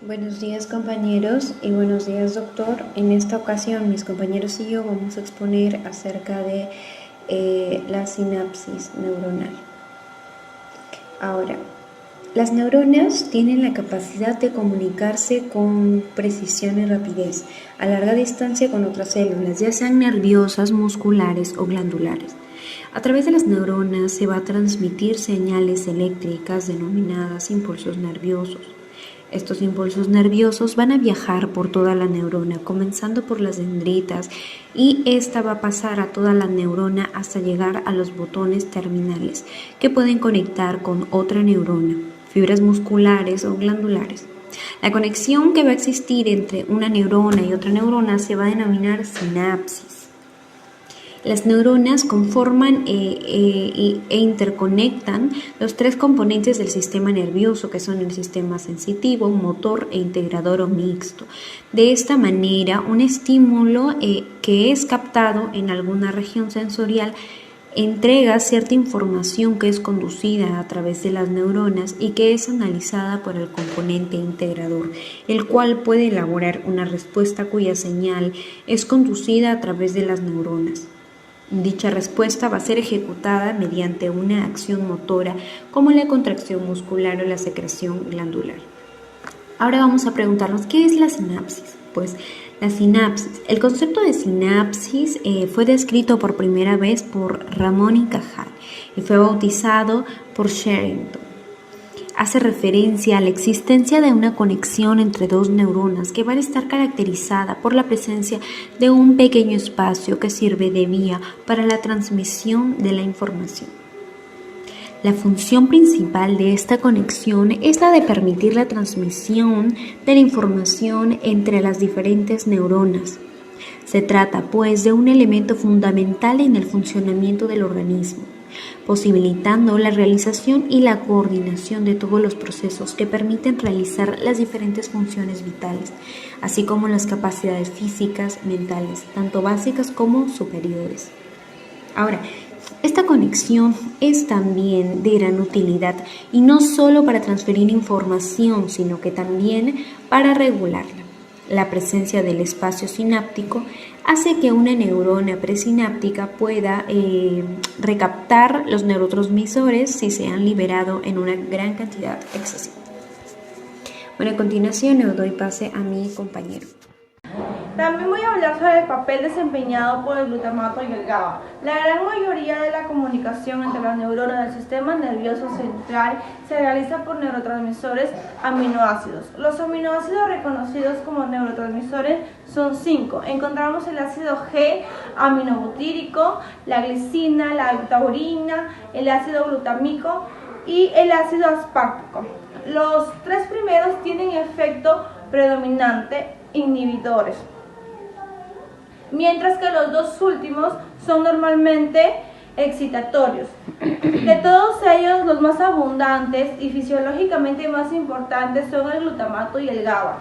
Buenos días compañeros y buenos días doctor. En esta ocasión mis compañeros y yo vamos a exponer acerca de la sinapsis neuronal. Ahora, las neuronas tienen la capacidad de comunicarse con precisión y rapidez a larga distancia con otras células, ya sean nerviosas, musculares o glandulares. A través de las neuronas se va a transmitir señales eléctricas denominadas impulsos nerviosos. Estos impulsos nerviosos van a viajar por toda la neurona, comenzando por las dendritas, y esta va a pasar a toda la neurona hasta llegar a los botones terminales, que pueden conectar con otra neurona, fibras musculares o glandulares. La conexión que va a existir entre una neurona y otra neurona se va a denominar sinapsis. Las neuronas conforman e interconectan los tres componentes del sistema nervioso, que son el sistema sensitivo, motor e integrador o mixto. De esta manera, un estímulo que es captado en alguna región sensorial entrega cierta información que es conducida a través de las neuronas y que es analizada por el componente integrador, el cual puede elaborar una respuesta cuya señal es conducida a través de las neuronas. Dicha respuesta va a ser ejecutada mediante una acción motora como la contracción muscular o la secreción glandular. Ahora vamos a preguntarnos, ¿qué es la sinapsis? Pues la sinapsis, el concepto de sinapsis fue descrito por primera vez por Ramón y Cajal y fue bautizado por Sherrington. Hace referencia a la existencia de una conexión entre dos neuronas que va a estar caracterizada por la presencia de un pequeño espacio que sirve de vía para la transmisión de la información. La función principal de esta conexión es la de permitir la transmisión de la información entre las diferentes neuronas. Se trata, pues, de un elemento fundamental en el funcionamiento del organismo, posibilitando la realización y la coordinación de todos los procesos que permiten realizar las diferentes funciones vitales, así como las capacidades físicas, mentales, tanto básicas como superiores. Ahora, esta conexión es también de gran utilidad y no solo para transferir información, sino que también para regularla. La presencia del espacio sináptico hace que una neurona presináptica pueda recaptar los neurotransmisores si se han liberado en una gran cantidad excesiva. Bueno, a continuación le doy pase a mi compañero. También voy a hablar sobre el papel desempeñado por el glutamato y el GABA. La gran mayoría de la comunicación entre las neuronas del sistema nervioso central se realiza por neurotransmisores aminoácidos. Los aminoácidos reconocidos como neurotransmisores son 5. Encontramos el ácido G aminobutírico, la glicina, la taurina, el ácido glutámico y el ácido aspartico. Los tres primeros tienen efecto predominante inhibidores, mientras que los dos últimos son normalmente excitatorios. De todos ellos, los más abundantes y fisiológicamente más importantes son el glutamato y el GABA.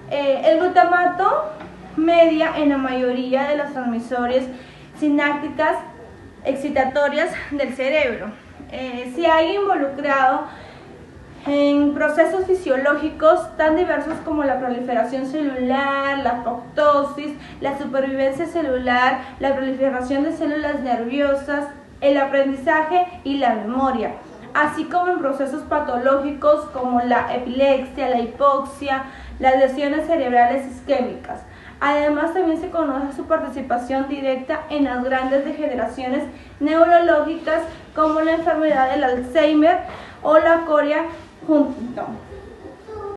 El glutamato media en la mayoría de los transmisores sinápticas excitatorias del cerebro. Si hay involucrado en procesos fisiológicos tan diversos como la proliferación celular, la apoptosis, la supervivencia celular, la proliferación de células nerviosas, el aprendizaje y la memoria, así como en procesos patológicos como la epilepsia, la hipoxia, las lesiones cerebrales isquémicas. Además, también se conoce su participación directa en las grandes degeneraciones neurológicas como la enfermedad del Alzheimer o la corea Huntington.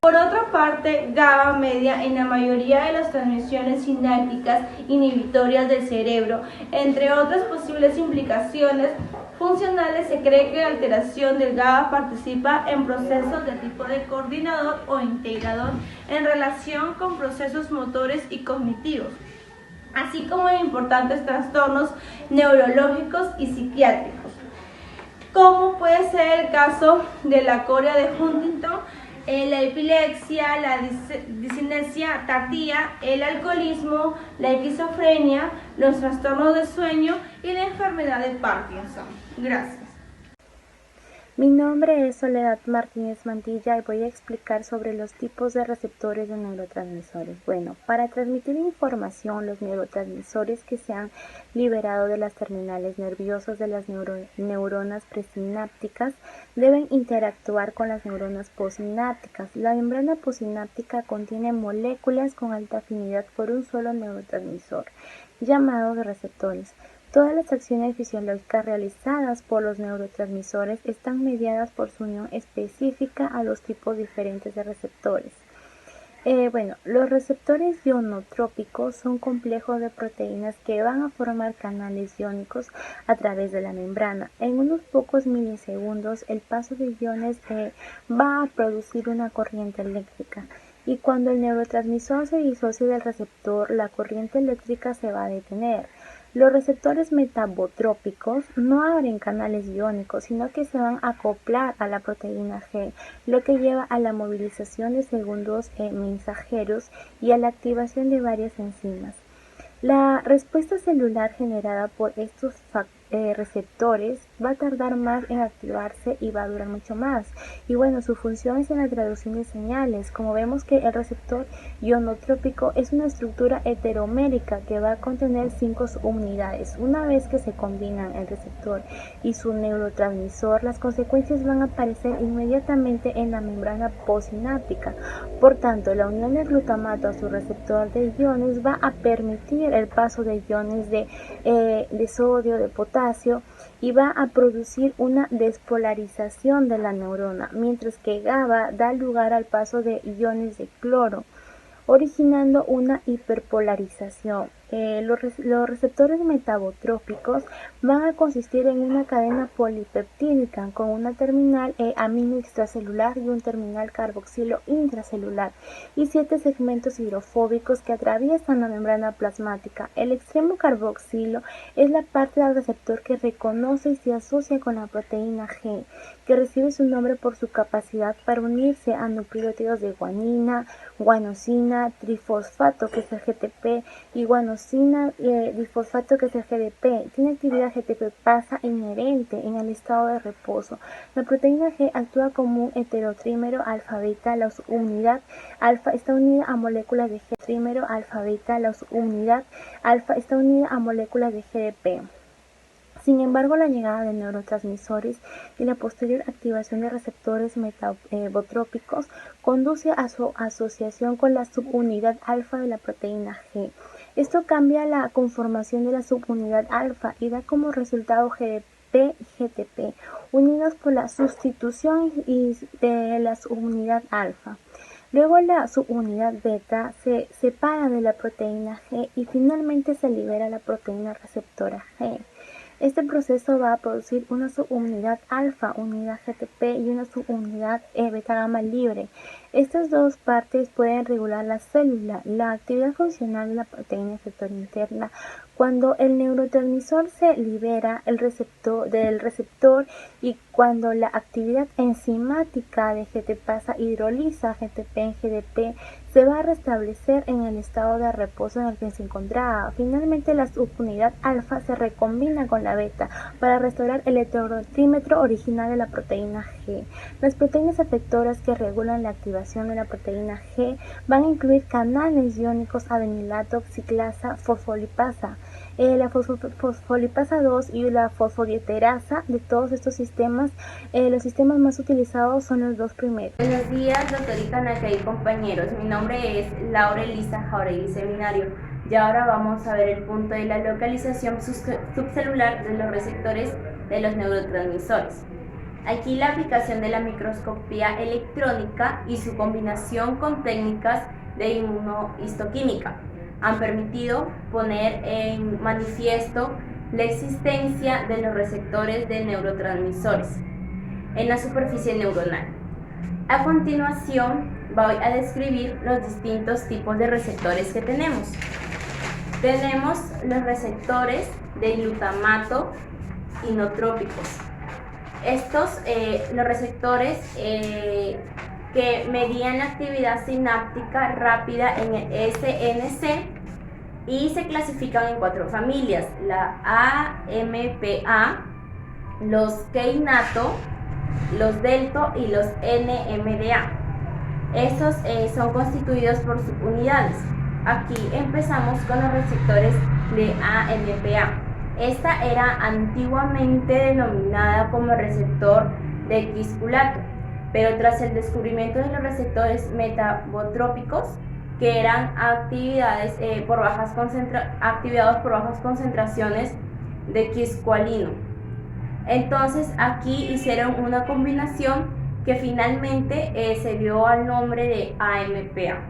Por otra parte, GABA media en la mayoría de las transmisiones sinápticas inhibitorias del cerebro. Entre otras posibles implicaciones funcionales, se cree que la alteración del GABA participa en procesos de tipo de coordinador o integrador en relación con procesos motores y cognitivos, así como en importantes trastornos neurológicos y psiquiátricos, como puede ser el caso de la corea de Huntington, la epilepsia, la discinesia tardía, el alcoholismo, la esquizofrenia, los trastornos de sueño y la enfermedad de Parkinson. Gracias. Mi nombre es Soledad Martínez Mantilla y voy a explicar sobre los tipos de receptores de neurotransmisores. Bueno, para transmitir información, los neurotransmisores que se han liberado de las terminales nerviosas de las neuronas presinápticas deben interactuar con las neuronas postsinápticas. La membrana postsináptica contiene moléculas con alta afinidad por un solo neurotransmisor, llamados receptores. Todas las acciones fisiológicas realizadas por los neurotransmisores están mediadas por su unión específica a los tipos diferentes de receptores. Los receptores ionotrópicos son complejos de proteínas que van a formar canales iónicos a través de la membrana. En unos pocos milisegundos, el paso de iones va a producir una corriente eléctrica. Y cuando el neurotransmisor se disocie del receptor, la corriente eléctrica se va a detener. Los receptores metabotrópicos no abren canales iónicos, sino que se van a acoplar a la proteína G, lo que lleva a la movilización de segundos mensajeros y a la activación de varias enzimas. La respuesta celular generada por estos receptores va a tardar más en activarse y va a durar mucho más. Y su función es en la traducción de señales. Como vemos que el receptor ionotrópico es una estructura heteromérica que va a contener 5 subunidades. Una vez que se combinan el receptor y su neurotransmisor, las consecuencias van a aparecer inmediatamente en la membrana postsináptica. Por tanto, la unión del glutamato a su receptor de iones va a permitir el paso de iones de sodio, de potasio, y va a producir una despolarización de la neurona, mientras que GABA da lugar al paso de iones de cloro, originando una hiperpolarización. Los receptores metabotrópicos van a consistir en una cadena polipeptídica con una terminal amino extracelular y un terminal carboxilo intracelular y 7 segmentos hidrofóbicos que atraviesan la membrana plasmática. El extremo carboxilo es la parte del receptor que reconoce y se asocia con la proteína G, que recibe su nombre por su capacidad para unirse a nucleótidos de guanina, guanosina, trifosfato, que es el GTP, y guanosina, difosfato, que es el GDP. Tiene actividad GTP-pasa inherente en el estado de reposo. La proteína G actúa como un heterotrímero alfa-beta. La subunidad alfa está unida a moléculas de G. Trímero alfa-beta. La subunidad alfa está unida a moléculas de GDP. Sin embargo, la llegada de neurotransmisores y la posterior activación de receptores metabotrópicos conduce a su asociación con la subunidad alfa de la proteína G. Esto cambia la conformación de la subunidad alfa y da como resultado GDP y GTP, unidos por la sustitución de la subunidad alfa. Luego la subunidad beta se separa de la proteína G y finalmente se libera la proteína receptora G. Este proceso va a producir una subunidad alfa unida a GTP y una subunidad beta gamma libre. Estas dos partes pueden regular la célula, la actividad funcional de la proteína efector interna. Cuando el neurotransmisor se libera del receptor y cuando la actividad enzimática de GT-pasa hidroliza GTP en GDP, se va a restablecer en el estado de reposo en el que se encontraba. Finalmente, la subunidad alfa se recombina con la beta para restaurar el heterotrímero original de la proteína G. Las proteínas efectoras que regulan la activación de la proteína G van a incluir canales iónicos adenilato, ciclasa, fosfolipasa. La fosfolipasa 2 y la fosfodiesterasa. De todos estos sistemas, los sistemas más utilizados son los dos primeros. Buenos días, doctorita Naka y compañeros. Mi nombre es Laura Elisa Jauregui Seminario y ahora vamos a ver el punto de la localización subcelular de los receptores de los neurotransmisores. Aquí la aplicación de la microscopía electrónica y su combinación con técnicas de inmunohistoquímica han permitido poner en manifiesto la existencia de los receptores de neurotransmisores en la superficie neuronal. A continuación voy a describir los distintos tipos de receptores que tenemos. Tenemos los receptores de glutamato inotrópicos. Estos, los receptores que medían la actividad sináptica rápida en el SNC y se clasifican en 4 familias: la AMPA, los Keinato, los Delto y los NMDA. Estos son constituidos por subunidades. Aquí empezamos con los receptores de AMPA. Esta era antiguamente denominada como receptor de quisculato, pero tras el descubrimiento de los receptores metabotrópicos, que eran activados por bajas concentraciones de quiscualino. Entonces aquí hicieron una combinación que finalmente se dio al nombre de AMPA.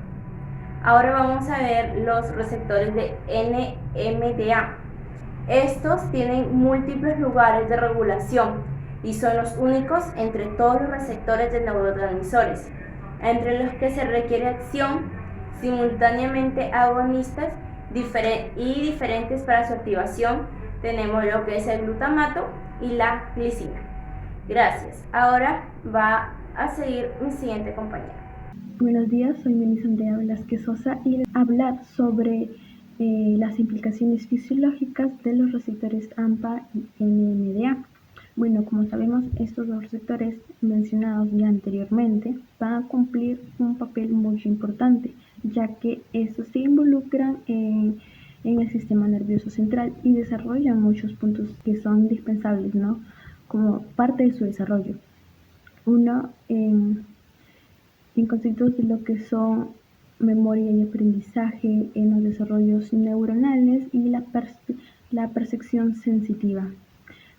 Ahora vamos a ver los receptores de NMDA. Estos tienen múltiples lugares de regulación y son los únicos entre todos los receptores de neurotransmisores, entre los que se requiere acción simultáneamente agonistas y diferentes para su activación. Tenemos lo que es el glutamato y la glicina. Gracias. Ahora va a seguir mi siguiente compañera. Buenos días, soy Melissa Andrea Velázquez Sosa y les voy a hablar sobre las implicaciones fisiológicas de los receptores AMPA y NMDA. Bueno, como sabemos, estos dos receptores mencionados ya anteriormente van a cumplir un papel muy importante, ya que estos se involucran en el sistema nervioso central y desarrollan muchos puntos que son indispensables, ¿no?, como parte de su desarrollo. Uno, en conceptos de lo que son memoria y aprendizaje, en los desarrollos neuronales y la percepción sensitiva.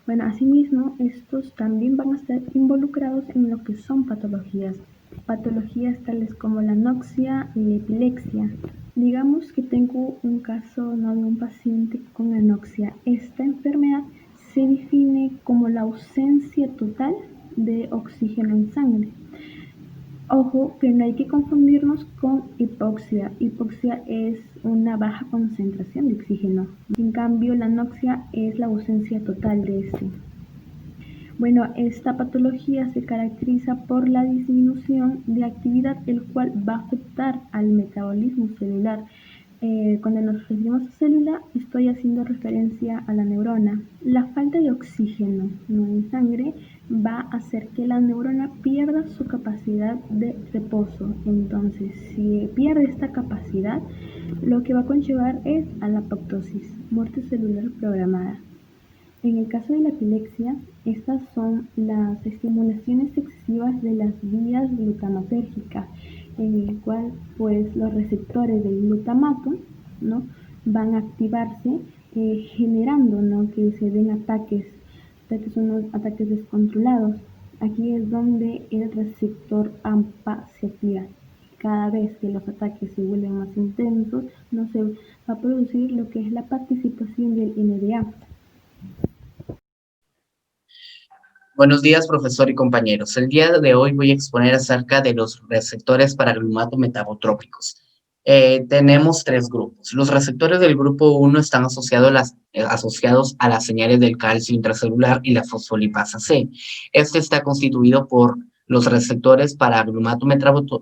Bueno, asimismo, estos también van a estar involucrados en lo que son patologías tales como la anoxia y la epilepsia. Digamos que tengo un caso, ¿no?, de un paciente con anoxia. Esta enfermedad se define como la ausencia total de oxígeno en sangre. Ojo, que no hay que confundirnos con hipoxia. Hipoxia es una baja concentración de oxígeno. En cambio, la anoxia es la ausencia total de este. Bueno, esta patología se caracteriza por la disminución de actividad, el cual va a afectar al metabolismo celular. Cuando nos referimos a célula, estoy haciendo referencia a la neurona. La falta de oxígeno, ¿no?, en sangre va a hacer que la neurona pierda su capacidad de reposo. Entonces, si pierde esta capacidad, lo que va a conllevar es a la apoptosis, muerte celular programada. En el caso de la epilepsia, estas son las estimulaciones excesivas de las vías glutamatérgicas, en el cual pues los receptores del glutamato, ¿no?, van a activarse, generando, ¿no?, que se den ataques unos ataques descontrolados. Aquí es donde el receptor AMPA se activa. Cada vez que los ataques se vuelven más intensos, no se va a producir lo que es la participación del NMDA. Buenos días, profesor y compañeros. El día de hoy voy a exponer acerca de los receptores para glutamato metabotrópicos. Tenemos 3 grupos. Los receptores del grupo 1 están asociados a las señales del calcio intracelular y la fosfolipasa C. Este está constituido por los receptores para glutamato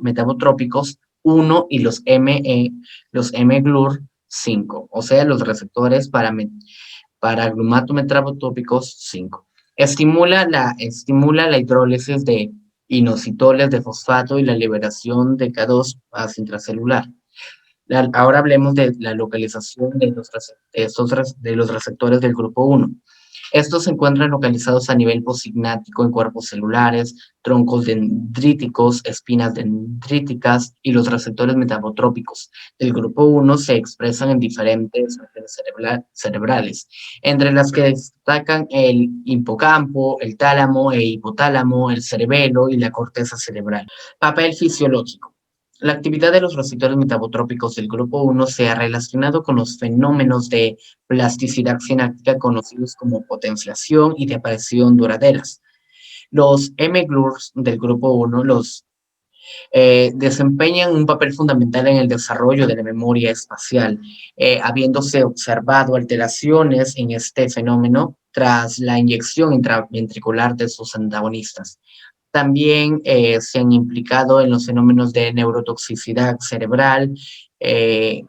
metabotrópicos 1 y los mGlur5, o sea, los receptores para glutamato metabotrópicos 5. Estimula la hidrólisis de inositoles de fosfato y la liberación de K2 intracelular. Ahora hablemos de la localización de los receptores del grupo 1. Estos se encuentran localizados a nivel possignático en cuerpos celulares, troncos dendríticos, espinas dendríticas y los receptores metabotrópicos del grupo 1 se expresan en diferentes regiones cerebrales, entre las que destacan el hipocampo, el tálamo e hipotálamo, el cerebelo y la corteza cerebral. Papel fisiológico. La actividad de los receptores metabotrópicos del grupo 1 se ha relacionado con los fenómenos de plasticidad sináptica conocidos como potenciación y depresión duraderas. Los mGlurs del grupo 1 desempeñan un papel fundamental en el desarrollo de la memoria espacial, habiéndose observado alteraciones en este fenómeno tras la inyección intraventricular de sus antagonistas. También se han implicado en los fenómenos de neurotoxicidad cerebral,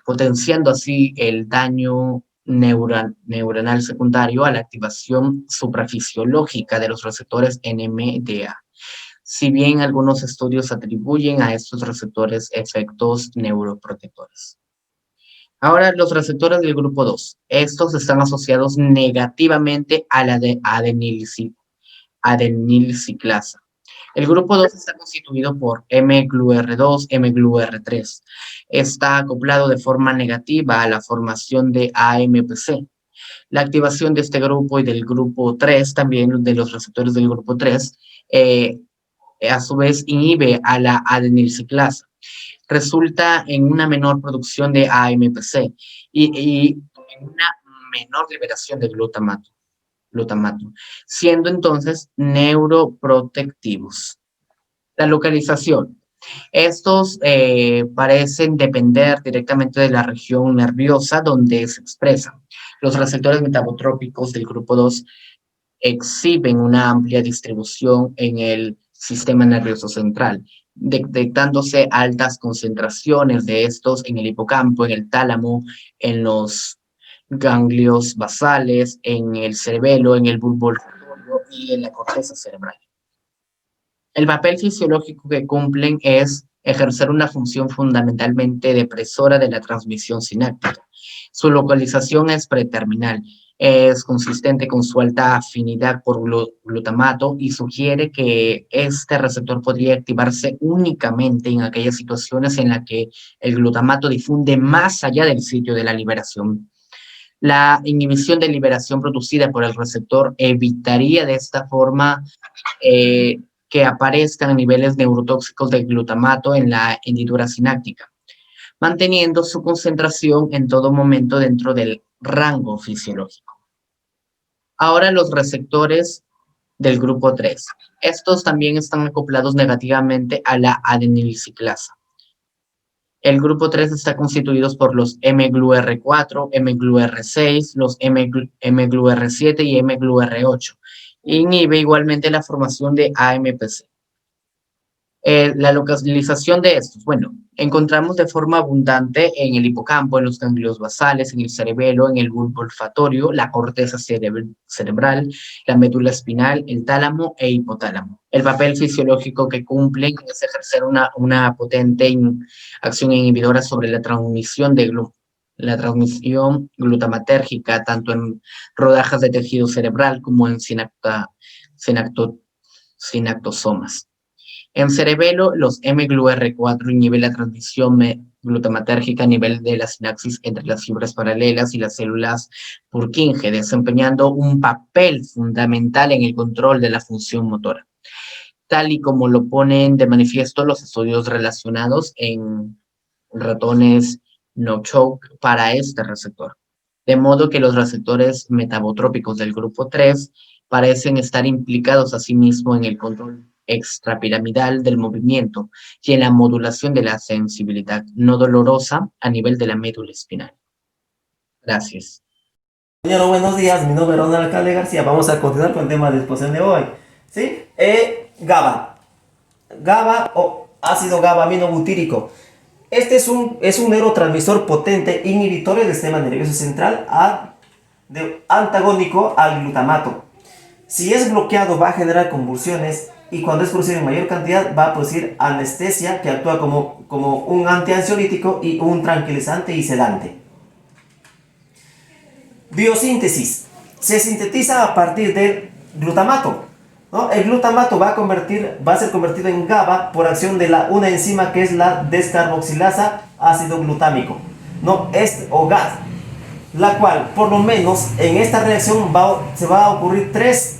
potenciando así el daño neuronal secundario a la activación suprafisiológica de los receptores NMDA. Si bien algunos estudios atribuyen a estos receptores efectos neuroprotectores. Ahora, los receptores del grupo 2. Estos están asociados negativamente a la de adenilciclasa. El grupo 2 está constituido por mGluR2, mGluR3. Está acoplado de forma negativa a la formación de AMPC. La activación de este grupo y del grupo 3, también de los receptores del grupo 3, a su vez inhibe a la adenilciclasa. Resulta en una menor producción de AMPC y en una menor liberación de glutamato, siendo entonces neuroprotectivos. La localización. Estos parecen depender directamente de la región nerviosa donde se expresan. Los receptores metabotrópicos del grupo 2 exhiben una amplia distribución en el sistema nervioso central, detectándose altas concentraciones de estos en el hipocampo, en el tálamo, en los ganglios basales, en el cerebelo, en el bulbo olfatorio y en la corteza cerebral. El papel fisiológico que cumplen es ejercer una función fundamentalmente depresora de la transmisión sináptica. Su localización es preterminal, es consistente con su alta afinidad por glutamato y sugiere que este receptor podría activarse únicamente en aquellas situaciones en las que el glutamato difunde más allá del sitio de la liberación. La inhibición de liberación producida por el receptor evitaría de esta forma que aparezcan niveles neurotóxicos de glutamato en la hendidura sináptica, manteniendo su concentración en todo momento dentro del rango fisiológico. Ahora los receptores del grupo 3. Estos también están acoplados negativamente a la adenilciclasa. El grupo 3 está constituido por los mGluR4, mGluR6, los mGluR7 y mGluR8. Inhibe igualmente la formación de AMPC. La localización de estos, bueno, encontramos de forma abundante en el hipocampo, en los ganglios basales, en el cerebelo, en el bulbo olfatorio, la corteza cerebral, la médula espinal, el tálamo e hipotálamo. El papel fisiológico que cumplen es ejercer una potente acción inhibidora sobre la transmisión glutamatérgica, tanto en rodajas de tejido cerebral como en sinaptosomas. En cerebelo, los mGluR4 inhiben la transmisión glutamatérgica a nivel de la sinapsis entre las fibras paralelas y las células Purkinje, desempeñando un papel fundamental en el control de la función motora, tal y como lo ponen de manifiesto los estudios relacionados en ratones no-choke para este receptor. De modo que los receptores metabotrópicos del grupo 3 parecen estar implicados asimismo en el control extrapiramidal del movimiento y en la modulación de la sensibilidad no dolorosa a nivel de la médula espinal. Gracias. Compañero, buenos días, mi nombre es Ronald Alcalde García. Vamos a continuar con el tema de exposición de hoy. ¿Sí? GABA. GABA o ácido GABA-aminobutírico. Este es un neurotransmisor potente inhibitorio del sistema nervioso central antagónico al glutamato. Si es bloqueado va a generar convulsiones y cuando es producido en mayor cantidad va a producir anestesia que actúa como un antiansiolítico y un tranquilizante y sedante. Biosíntesis. Se sintetiza a partir del glutamato, ¿no? El glutamato va a ser convertido en GABA por acción de una enzima que es la descarboxilasa ácido glutámico, ¿no? O GAD, la cual por lo menos en esta reacción se va a ocurrir tres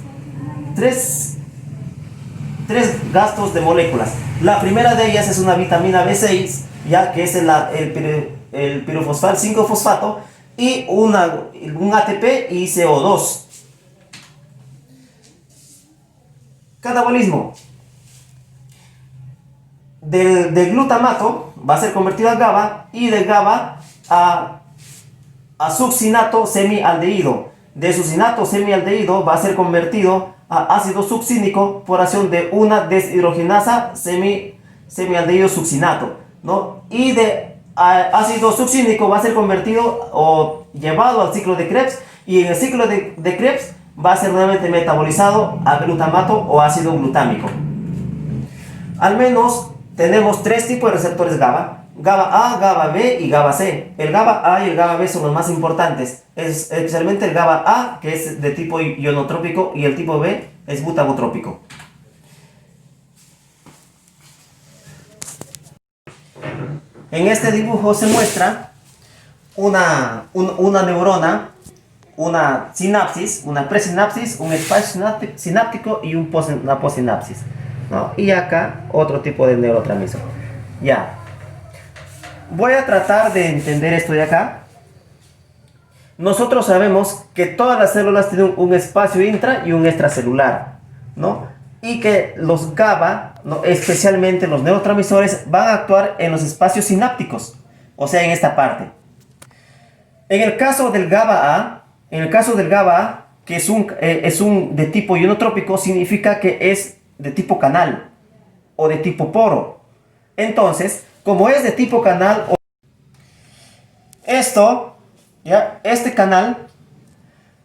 gastos de moléculas. La primera de ellas es una vitamina B6, ya que es el pirofosfal 5-fosfato y un ATP y CO2. Catabolismo. Del glutamato va a ser convertido a GABA y de GABA a succinato semialdehído. de succinato semialdehído va a ser convertido a ácido succínico por acción de una deshidrogenasa semialdehído succinato, ¿no? Y de ácido succínico va a ser convertido o llevado al ciclo de Krebs, y en el ciclo de Krebs va a ser nuevamente metabolizado a glutamato o ácido glutámico. Al menos tenemos tres tipos de receptores GABA: GABA A, GABA B y GABA C. El GABA A y el GABA B son los más importantes, especialmente el GABA A, que es de tipo ionotrópico, y el tipo B es butabotrópico. En este dibujo se muestra una neurona, una sinapsis, una presinapsis, un espacio sináptico y una postsinapsis, ¿no? Y acá otro tipo de neurotransmisor. Ya. Voy a tratar de entender esto de acá. Nosotros sabemos que todas las células tienen un espacio intra y un extracelular, ¿no? Y que los GABA, ¿no?, especialmente los neurotransmisores, van a actuar en los espacios sinápticos, o sea, en esta parte. En el caso del GABA A, que es un de tipo ionotrópico, significa que es de tipo canal o de tipo poro. Entonces, como es de tipo canal, este canal,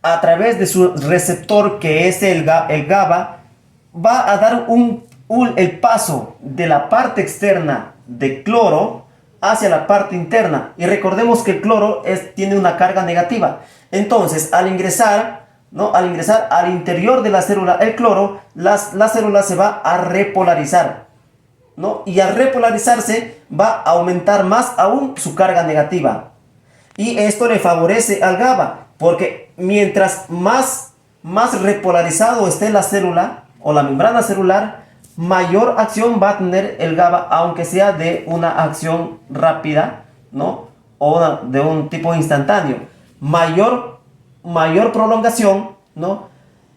a través de su receptor, que es el GABA, va a dar el paso de la parte externa de cloro hacia la parte interna. Y recordemos que el cloro tiene una carga negativa. Entonces, al ingresar al interior de la célula el cloro, la célula se va a repolarizar, ¿no? Y al repolarizarse va a aumentar más aún su carga negativa. Y esto le favorece al GABA, porque mientras más repolarizado esté la célula o la membrana celular, mayor acción va a tener el GABA, aunque sea de una acción rápida, ¿no? O de un tipo instantáneo. Mayor prolongación, ¿no?,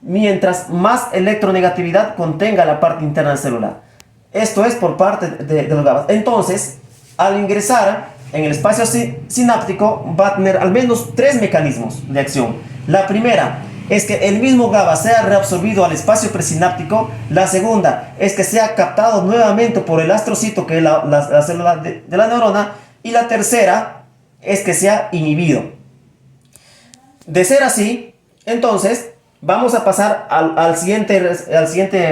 mientras más electronegatividad contenga la parte interna celular. Esto es por parte de los GABA. Entonces, al ingresar en el espacio sináptico, va a tener al menos tres mecanismos de acción. La primera es que el mismo GABA sea reabsorbido al espacio presináptico. La segunda es que sea captado nuevamente por el astrocito, que es la célula de la neurona. Y la tercera es que sea inhibido. De ser así, entonces vamos a pasar al siguiente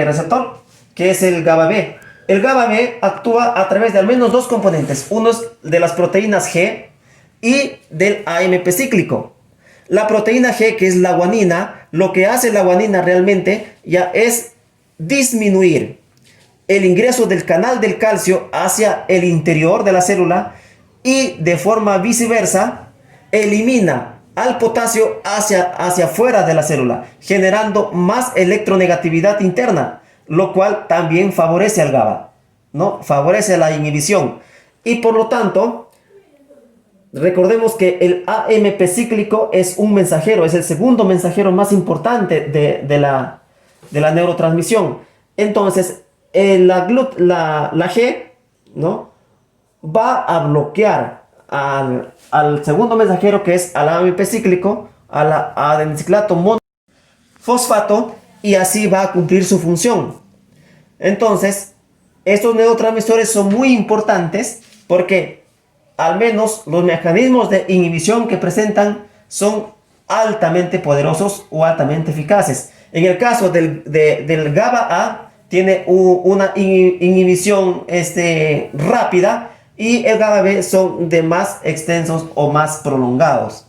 receptor, que es el GABA B. El GABA B actúa a través de al menos dos componentes, uno es de las proteínas G y del AMP cíclico. La proteína G, que es la guanina, lo que hace la guanina realmente ya es disminuir el ingreso del canal del calcio hacia el interior de la célula, y de forma viceversa elimina al potasio hacia afuera de la célula, generando más electronegatividad interna, lo cual también favorece al GABA, ¿no? Favorece la inhibición. Y por lo tanto, recordemos que el AMP cíclico es un mensajero, es el segundo mensajero más importante de la neurotransmisión. Entonces, la G, ¿no?, va a bloquear al segundo mensajero, que es al AMP cíclico, al adenosiclato monofosfato, y así va a cumplir su función. Entonces, estos neurotransmisores son muy importantes porque al menos los mecanismos de inhibición que presentan son altamente poderosos o altamente eficaces. En el caso del GABA A, tiene una inhibición rápida, y el GABA B son de más extensos o más prolongados.